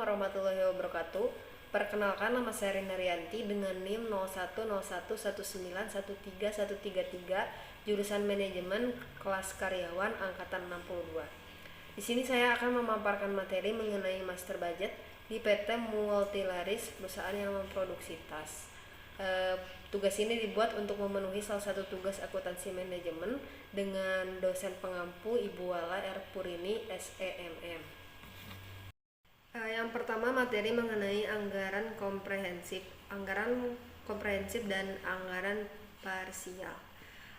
warahmatullahi wabarakatuh. Perkenalkan, nama saya Rina Rianti dengan NIM 0101191313, jurusan Manajemen kelas karyawan angkatan 62. Di sini saya akan memaparkan materi mengenai master budget di PT Multilaris, perusahaan yang memproduksi tas. Tugas ini dibuat untuk memenuhi salah satu tugas akuntansi manajemen dengan dosen pengampu Ibu Wala R. Purini, SEMM. Yang pertama, materi mengenai anggaran komprehensif dan anggaran parsial.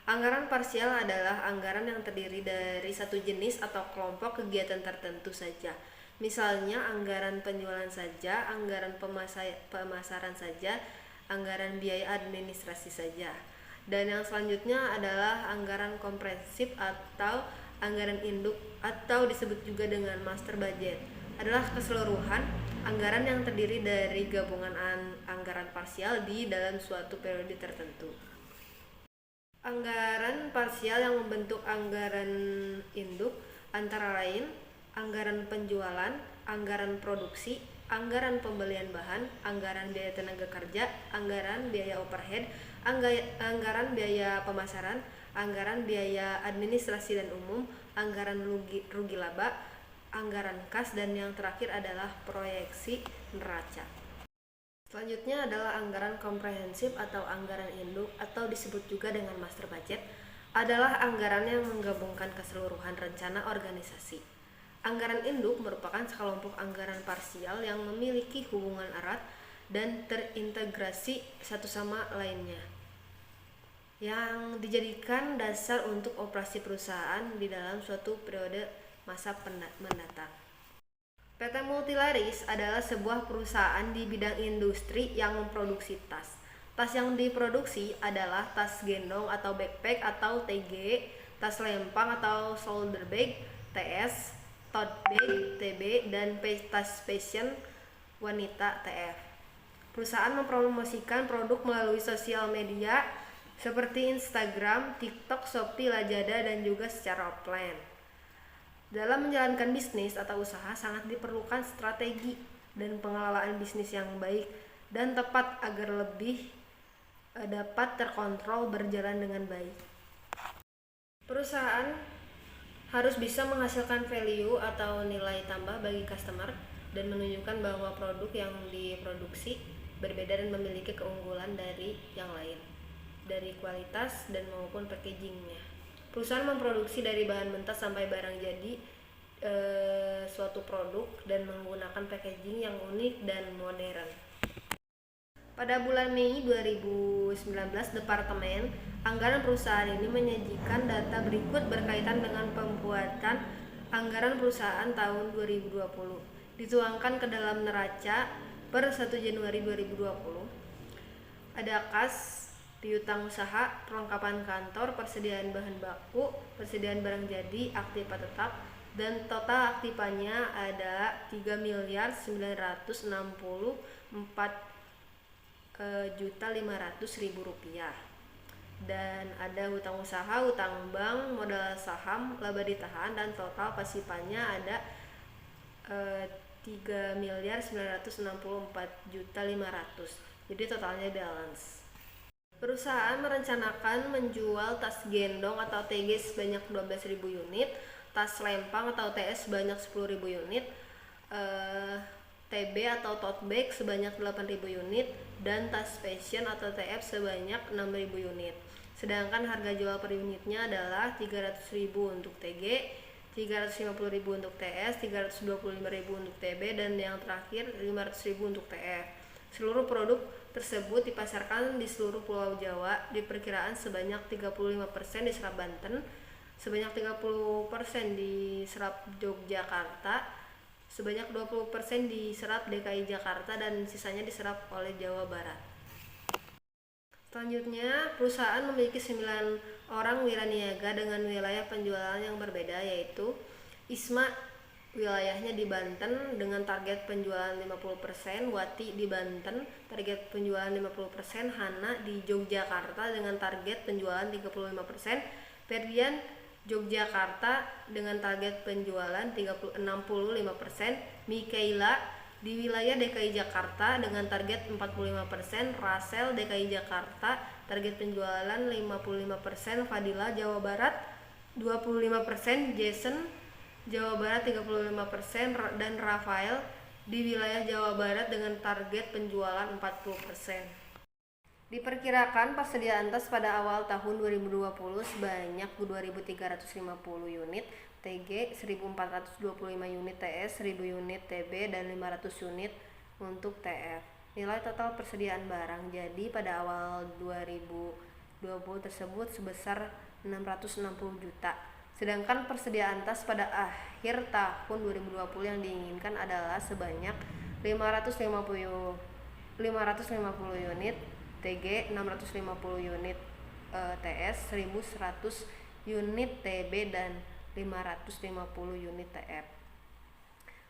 Anggaran parsial adalah anggaran yang terdiri dari satu jenis atau kelompok kegiatan tertentu saja. Misalnya anggaran penjualan saja, anggaran pemasaran saja, anggaran biaya administrasi saja. Dan yang selanjutnya adalah anggaran komprehensif atau anggaran induk atau disebut juga dengan master budget. Adalah keseluruhan anggaran yang terdiri dari gabungan anggaran parsial di dalam suatu periode tertentu. Anggaran parsial yang membentuk anggaran induk antara lain anggaran penjualan, anggaran produksi, anggaran pembelian bahan, anggaran biaya tenaga kerja, anggaran biaya overhead, anggaran biaya pemasaran, anggaran biaya administrasi dan umum, anggaran rugi laba, anggaran kas, dan yang terakhir adalah proyeksi neraca. Selanjutnya adalah anggaran komprehensif atau anggaran induk atau disebut juga dengan master budget, adalah anggaran yang menggabungkan keseluruhan rencana organisasi. Anggaran induk merupakan sekelompok anggaran parsial yang memiliki hubungan erat dan terintegrasi satu sama lainnya, yang dijadikan dasar untuk operasi perusahaan di dalam suatu periode masa mendatang. PT Multilaris adalah sebuah perusahaan di bidang industri yang memproduksi tas. Tas yang diproduksi adalah tas gendong atau backpack atau TG, tas lempang atau shoulder bag, TS, tote bag, TB, dan tas fashion wanita, TF. Perusahaan mempromosikan produk melalui sosial media seperti Instagram, TikTok, Shopee, Lazada, dan juga secara offline. Dalam menjalankan bisnis atau usaha sangat diperlukan strategi dan pengelolaan bisnis yang baik dan tepat agar lebih dapat terkontrol berjalan dengan baik. Perusahaan harus bisa menghasilkan value atau nilai tambah bagi customer dan menunjukkan bahwa produk yang diproduksi berbeda dan memiliki keunggulan dari yang lain, dari kualitas dan maupun packagingnya. Perusahaan memproduksi dari bahan mentah sampai barang jadi suatu produk dan menggunakan packaging yang unik dan modern. Pada bulan Mei 2019, Departemen Anggaran perusahaan ini menyajikan data berikut berkaitan dengan pembuatan anggaran perusahaan tahun 2020. Dituangkan ke dalam neraca per 1 Januari 2020. Ada kas, piutang usaha, perlengkapan kantor, persediaan bahan baku, persediaan barang jadi, aktiva tetap, dan total aktivanya ada 3.094.500.000 rupiah. Dan ada hutang usaha, hutang bank, modal saham, laba ditahan, dan total pasifannya ada 3.964.500.000. Jadi totalnya balance. Perusahaan merencanakan menjual tas gendong atau TG sebanyak 12.000 unit, tas lempang atau TS sebanyak 10.000 unit, TB atau tote bag sebanyak 8.000 unit, dan tas fashion atau TF sebanyak 6.000 unit. Sedangkan harga jual per unitnya adalah 300.000 untuk TG, 350.000 untuk TS, 325.000 untuk TB, dan yang terakhir 500.000 untuk TF. Seluruh produk tersebut dipasarkan di seluruh Pulau Jawa, diperkiraan sebanyak 35% diserap Banten, sebanyak 30% diserap Yogyakarta, sebanyak 20% diserap DKI Jakarta, dan sisanya diserap oleh Jawa Barat. Selanjutnya, perusahaan memiliki 9 orang wiraniaga dengan wilayah penjualan yang berbeda, yaitu Isma wilayahnya di Banten dengan target penjualan 50%, Wati di Banten target penjualan 50%, Hana di Yogyakarta dengan target penjualan 35%, Ferdian Yogyakarta dengan target penjualan 65%, Mikaela di wilayah DKI Jakarta dengan target 45%, Rasel DKI Jakarta target penjualan 55%, Fadila Jawa Barat 25%, Jason Jawa Barat 35%, dan Rafael di wilayah Jawa Barat dengan target penjualan 40%. Diperkirakan persediaan tas pada awal tahun 2020 sebanyak 2.350 unit TG, 1.425 unit TS, 1.000 unit TB, dan 500 unit untuk TF. Nilai total persediaan barang jadi pada awal 2020 tersebut sebesar 660 juta. Sedangkan persediaan tas pada akhir tahun 2020 yang diinginkan adalah sebanyak 550 unit TG, 650 unit TS, 1.100 unit TB, dan 550 unit TF.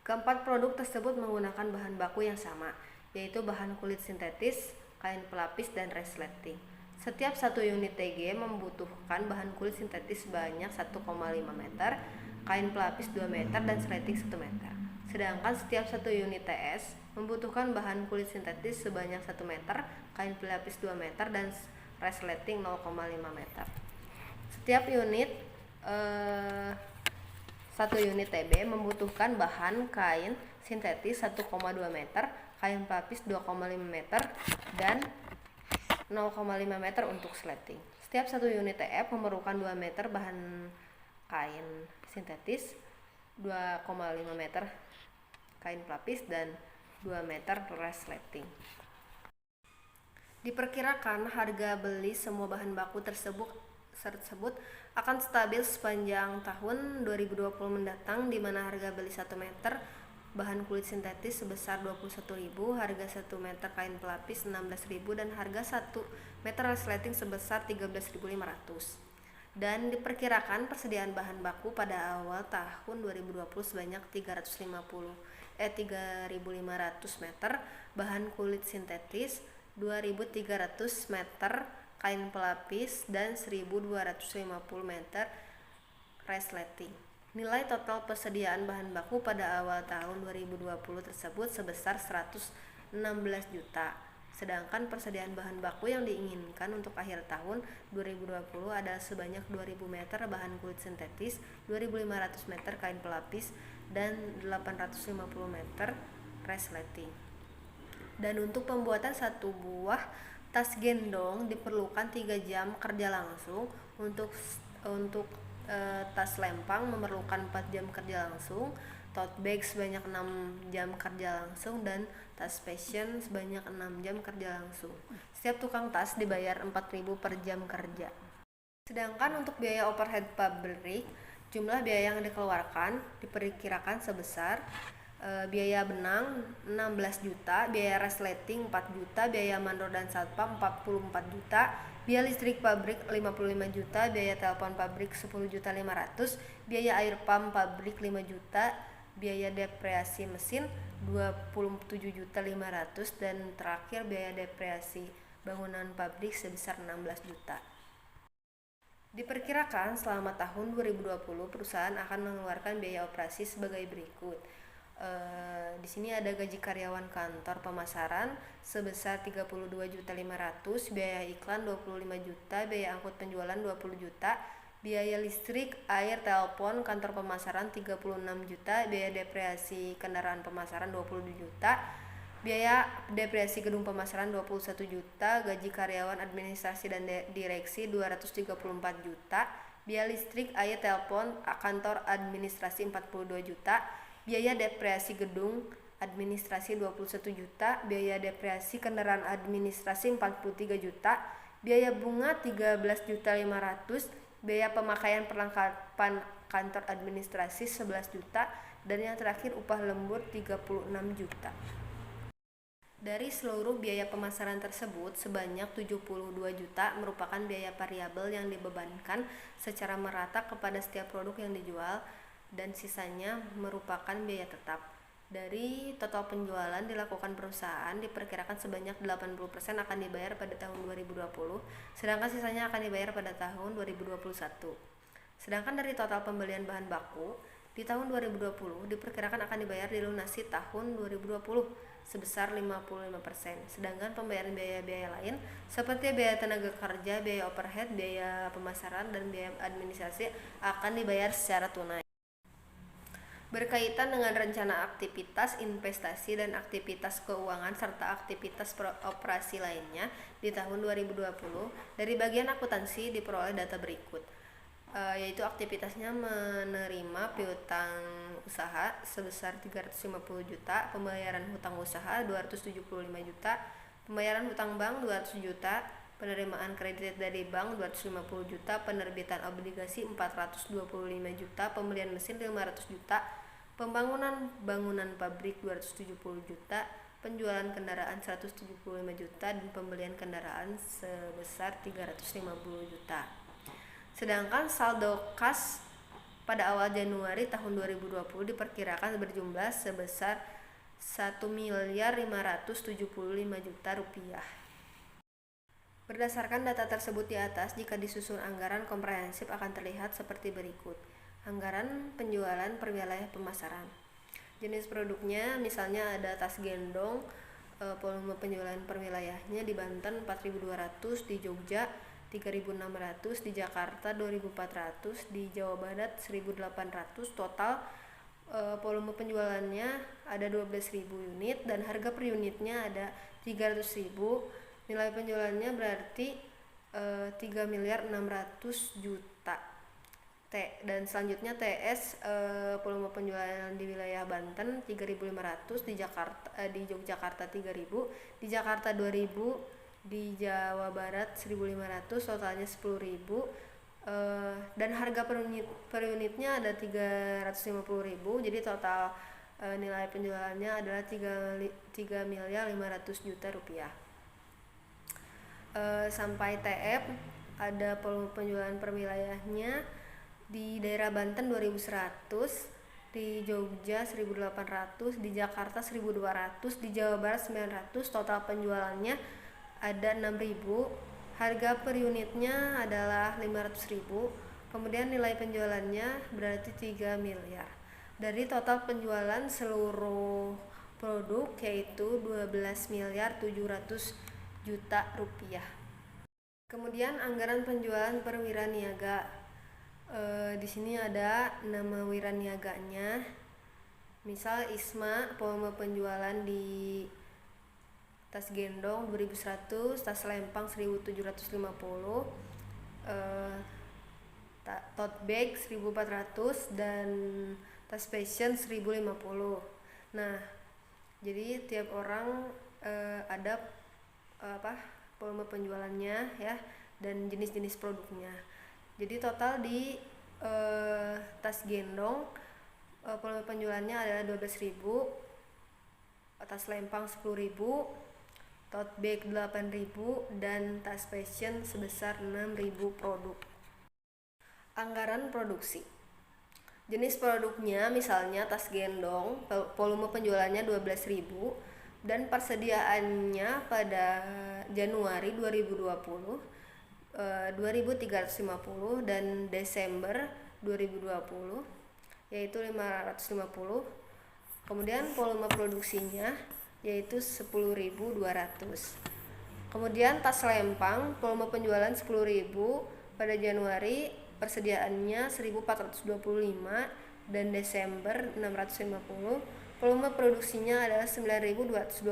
Keempat produk tersebut menggunakan bahan baku yang sama, yaitu bahan kulit sintetis, kain pelapis, dan resleting. Setiap satu unit TG membutuhkan bahan kulit sintetis sebanyak 1,5 meter, kain pelapis 2 meter, dan resleting 1 meter. Sedangkan setiap satu unit TS membutuhkan bahan kulit sintetis sebanyak 1 meter, kain pelapis 2 meter, dan resleting 0,5 meter. Setiap unit satu unit TB membutuhkan bahan kain sintetis 1,2 meter, kain pelapis 2,5 meter, dan 0,5 meter untuk resleting. Setiap satu unit TF memerlukan 2 meter bahan kain sintetis, 2,5 meter kain pelapis, dan 2 meter resleting. Diperkirakan harga beli semua bahan baku tersebut akan stabil sepanjang tahun 2020 mendatang, di mana harga beli 1 meter bahan kulit sintetis sebesar 21.000, harga 1 meter kain pelapis 16.000, dan harga 1 meter resleting sebesar 13.500. Dan diperkirakan persediaan bahan baku pada awal tahun 2020 sebanyak 3.500 meter bahan kulit sintetis, 2.300 meter kain pelapis, dan 1.250 meter resleting. Nilai total persediaan bahan baku pada awal tahun 2020 tersebut sebesar 116 juta. Sedangkan persediaan bahan baku yang diinginkan untuk akhir tahun 2020 adalah sebanyak 2.000 meter bahan kulit sintetis, 2.500 meter kain pelapis, dan 850 meter resleting. Dan untuk pembuatan satu buah tas gendong diperlukan 3 jam kerja langsung. Untuk tas lempang memerlukan 4 jam kerja langsung, tote bag sebanyak 6 jam kerja langsung, dan tas fashion sebanyak 6 jam kerja langsung. Setiap tukang tas dibayar 4.000 per jam kerja. Sedangkan untuk biaya overhead pabrik, jumlah biaya yang dikeluarkan diperkirakan sebesar biaya benang 16 juta, biaya resleting 4 juta, biaya mandor dan satpam 44 juta, biaya listrik pabrik 55 juta, biaya telepon pabrik 10.500.000, biaya air pump pabrik 5 juta, biaya depresiasi mesin 27.500.000, dan terakhir biaya depresiasi bangunan pabrik sebesar 16 juta. Diperkirakan selama tahun 2020 perusahaan akan mengeluarkan biaya operasi sebagai berikut. Di sini ada gaji karyawan kantor pemasaran sebesar 32.500.000, biaya iklan 25 juta, biaya angkut penjualan 20 juta, biaya listrik, air, telepon kantor pemasaran 36 juta, biaya depresiasi kendaraan pemasaran 20 juta, biaya depresiasi gedung pemasaran 21 juta, gaji karyawan administrasi dan direksi 234 juta, biaya listrik, air, telepon kantor administrasi 42 juta, biaya depresiasi gedung administrasi 21 juta, biaya depresiasi kendaraan administrasi 43 juta, biaya bunga 13.500.000, biaya pemakaian perlengkapan kantor administrasi 11 juta, dan yang terakhir upah lembur 36 juta. Dari seluruh biaya pemasaran tersebut, sebanyak 72 juta merupakan biaya variabel yang dibebankan secara merata kepada setiap produk yang dijual, dan sisanya merupakan biaya tetap. Dari total penjualan dilakukan perusahaan, diperkirakan sebanyak 80% akan dibayar pada tahun 2020, sedangkan sisanya akan dibayar pada tahun 2021. Sedangkan dari total pembelian bahan baku, di tahun 2020 diperkirakan akan dibayar dilunasi tahun 2020 sebesar 55%. Sedangkan pembayaran biaya-biaya lain seperti biaya tenaga kerja, biaya overhead, biaya pemasaran, dan biaya administrasi akan dibayar secara tunai. Berkaitan dengan rencana aktivitas investasi dan aktivitas keuangan serta aktivitas operasi lainnya di tahun 2020, dari bagian akuntansi diperoleh data berikut, yaitu aktivitasnya menerima piutang usaha sebesar 350 juta, pembayaran hutang usaha 275 juta, pembayaran hutang bank 200 juta, penerimaan kredit dari bank 250 juta, penerbitan obligasi 425 juta, pembelian mesin 500 juta, pembangunan bangunan pabrik 270 juta, penjualan kendaraan 175 juta, dan pembelian kendaraan sebesar 350 juta. Sedangkan saldo kas pada awal Januari tahun 2020 diperkirakan berjumlah sebesar 1.575 juta rupiah. Berdasarkan data tersebut di atas, jika disusun anggaran komprehensif akan terlihat seperti berikut. Anggaran penjualan per wilayah pemasaran. Jenis produknya misalnya ada tas gendong, volume penjualan per wilayahnya di Banten 4.200, di Jogja 3.600, di Jakarta 2.400, di Jawa Barat 1.800. Total volume penjualannya ada 12.000 unit dan harga per unitnya ada 300.000. Nilai penjualannya berarti 3.600 juta. Dan selanjutnya TS, volume penjualan di wilayah Banten 3.500, di Yogyakarta 3.000, di Jakarta 2.000, di Jawa Barat 1.500, totalnya 10.000. Dan harga per unitnya ada 350.000. Jadi total nilai penjualannya adalah 3.500 juta rupiah. Sampai TF ada volume penjualan per wilayahnya di daerah Banten 2.100, di Jogja 1.800, di Jakarta 1.200, di Jawa Barat 900. Total penjualannya ada 6.000. Harga per unitnya adalah 500.000. Kemudian nilai penjualannya berarti 3 miliar. Dari total penjualan seluruh produk yaitu 12.700 juta rupiah. Kemudian anggaran penjualan per wiraniaga. Di sini ada nama wiraniaganya. Misal Isma, volume penjualan di tas gendong 2.100, tas lempang 1.750, tote bag 1.400, dan tas fashion 1.050. Nah, jadi tiap orang ada volume penjualannya ya, dan jenis-jenis produknya. Jadi total di tas gendong volume penjualannya adalah 12.000, tas lempang 10.000, tote bag 8.000, dan tas fashion sebesar 6.000 produk. Anggaran produksi. Jenis produknya misalnya tas gendong, volume penjualannya 12.000 dan persediaannya pada Januari 2020 2.350 dan Desember 2020 yaitu 550. Kemudian volume produksinya yaitu 10.200. Kemudian tas lempang volume penjualan 10.000 pada Januari, persediaannya 1.425 dan Desember 650. Volume produksinya adalah 9.225.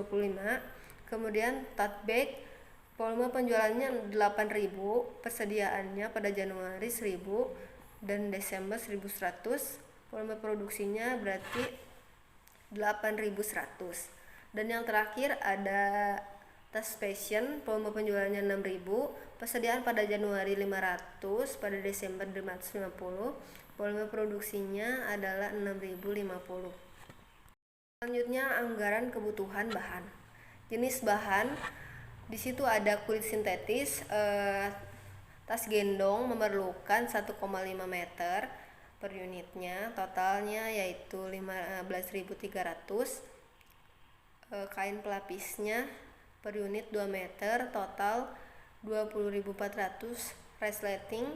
Kemudian tote bag volume penjualannya 8.000, persediaannya pada Januari 1.000 dan Desember 1.100. Volume produksinya berarti 8.100. Dan yang terakhir ada tas fashion, volume penjualannya 6.000, persediaan pada Januari 500, pada Desember 550. Volume produksinya adalah 6.050. Selanjutnya anggaran kebutuhan bahan. Jenis bahan di situ ada kulit sintetis. Tas gendong memerlukan 1,5 meter per unitnya, totalnya yaitu 15.300. Kain pelapisnya per unit 2 meter, total 20.400. Resleting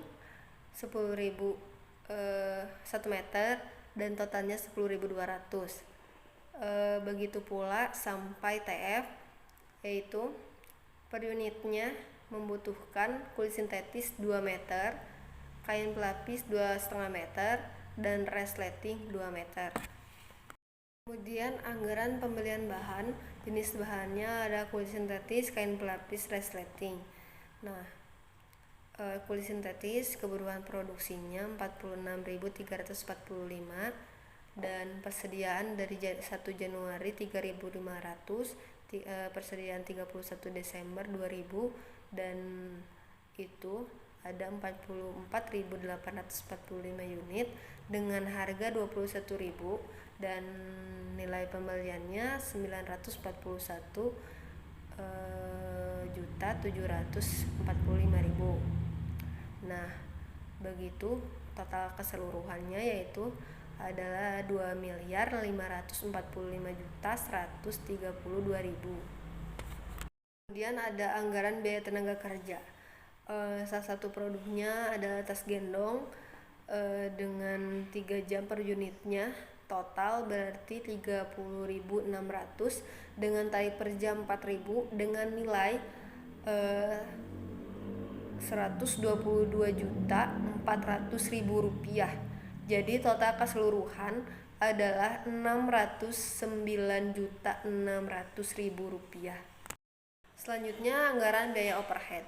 10.000 1 meter, dan totalnya 10.200. Begitu pula sampai TF, yaitu per unitnya membutuhkan kulit sintetis 2 meter, kain pelapis 2,5 meter, dan resleting 2 meter. Kemudian anggaran pembelian bahan, jenis bahannya ada kulit sintetis, kain pelapis, resleting. Nah, kulit sintetis kebutuhan produksinya 46.345 dan persediaan dari 1 Januari 3.500, persediaan 31 Desember 2000, dan itu ada 44.845 unit dengan harga 21.000 dan nilai pembeliannya 941.745.000. Nah, begitu total keseluruhannya yaitu adalah 2.545.132.000. Kemudian ada anggaran biaya tenaga kerja. Salah satu produknya adalah tas gendong dengan 3 jam per unitnya, total berarti 30.600 dengan tarif per jam 4.000 dengan nilai 122.400.000 rupiah. Jadi total keseluruhan adalah 609.600.000 rupiah. Selanjutnya anggaran biaya overhead.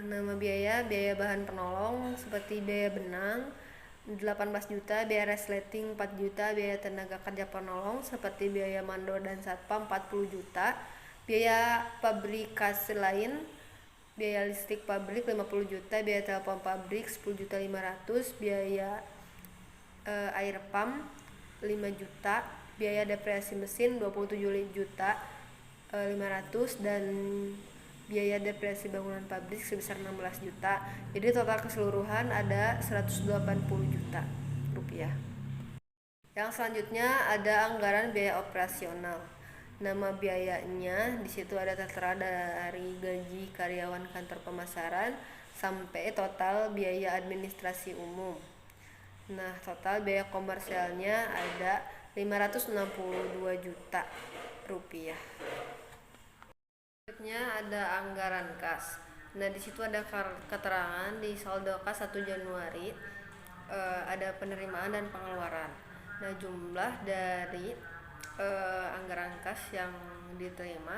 Nama biaya bahan penolong seperti biaya benang 18 juta, biaya resleting 4 juta, biaya tenaga kerja penolong seperti biaya mandor dan satpam 40 juta, biaya pabrikasi lain, biaya listrik pabrik 50 juta, biaya telepon pabrik 10.500.000, biaya air pump 5 juta, biaya depresiasi mesin 27.500.000 dan biaya depresiasi bangunan pabrik sebesar 16 juta. Jadi total keseluruhan ada 180 juta rupiah. Yang selanjutnya ada anggaran biaya operasional. Nama biayanya di situ ada tertera dari gaji karyawan kantor pemasaran sampai total biaya administrasi umum. Nah, total biaya komersialnya ada 562 juta rupiah. Selanjutnya ada anggaran kas. Nah, di situ ada keterangan di saldo kas 1 Januari ada penerimaan dan pengeluaran. Nah, jumlah dari anggaran kas yang diterima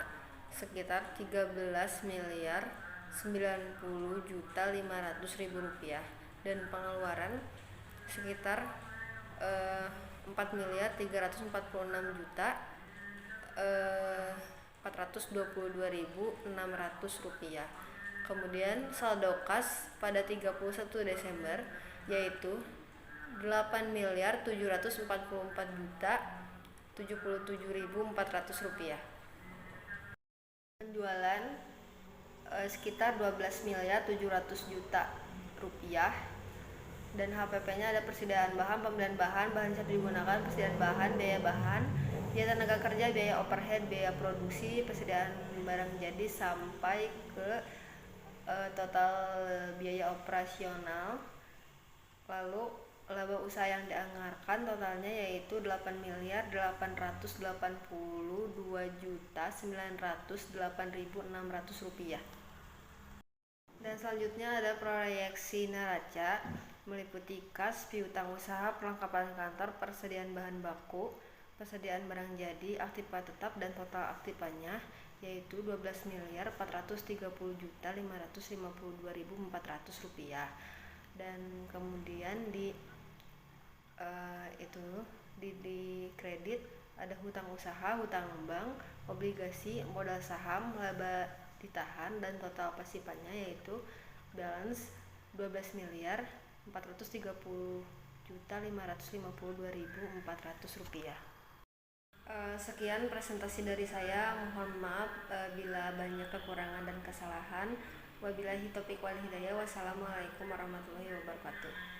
sekitar 13.090.500.000 rupiah dan pengeluaran sekitar 4.346.422.600 rupiah. Kemudian saldo kas pada 31 Desember yaitu 8.744.077.400 rupiah. Penjualan sekitar 12.700.000.000 rupiah dan HPP-nya ada persediaan bahan, pembelian bahan, bahan siap digunakan, persediaan bahan, biaya tenaga kerja, biaya overhead, biaya produksi, persediaan barang jadi sampai ke total biaya operasional. Lalu laba usaha yang dianggarkan totalnya yaitu 8.822.908.600 rupiah. Dan selanjutnya ada proyeksi neraca meliputi kas, piutang usaha, perlengkapan kantor, persediaan bahan baku, persediaan barang jadi, aktiva tetap dan total aktivanya yaitu 12.430.552.400 rupiah. Dan kemudian di kredit ada hutang usaha, hutang bank, obligasi, modal saham, laba ditahan dan total pasifannya yaitu balance 12.430.552.400 rupiah. Sekian presentasi dari saya. Mohon maaf bila banyak kekurangan dan kesalahan. Wabillahi taufiq wal hidayah. Wassalamualaikum warahmatullahi wabarakatuh.